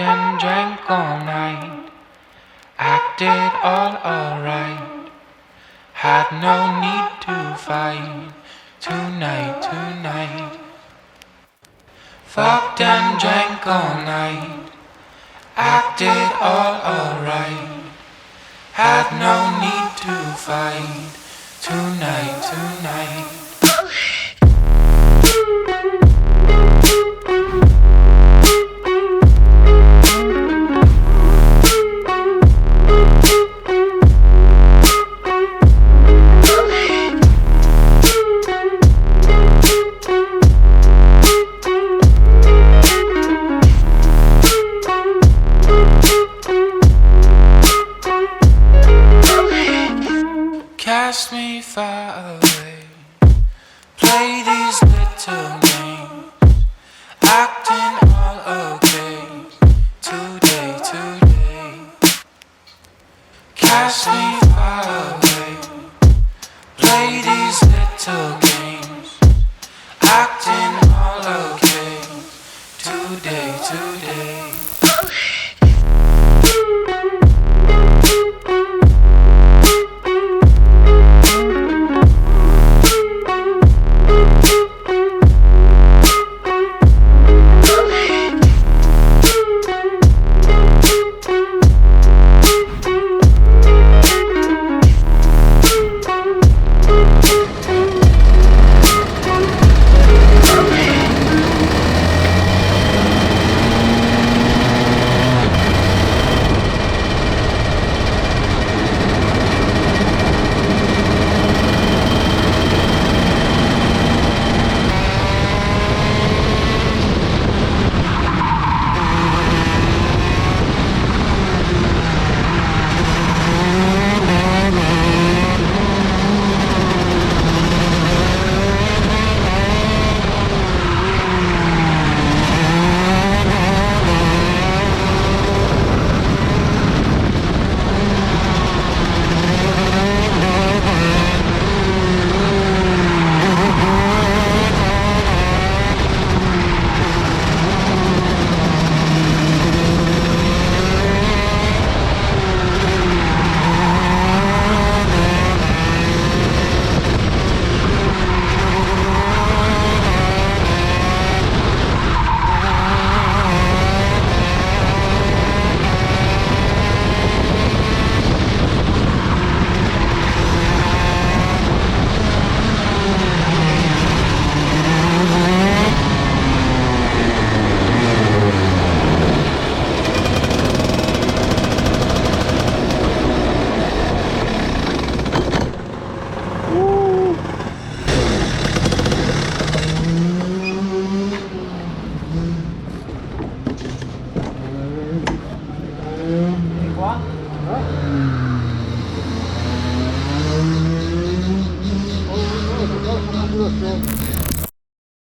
and drank all night, acted all alright, had no need to fight tonight. Fucked and drank all night, acted all alright, had no need to fight tonight. Cast me far away, play these little games, acting all okay today. Cast me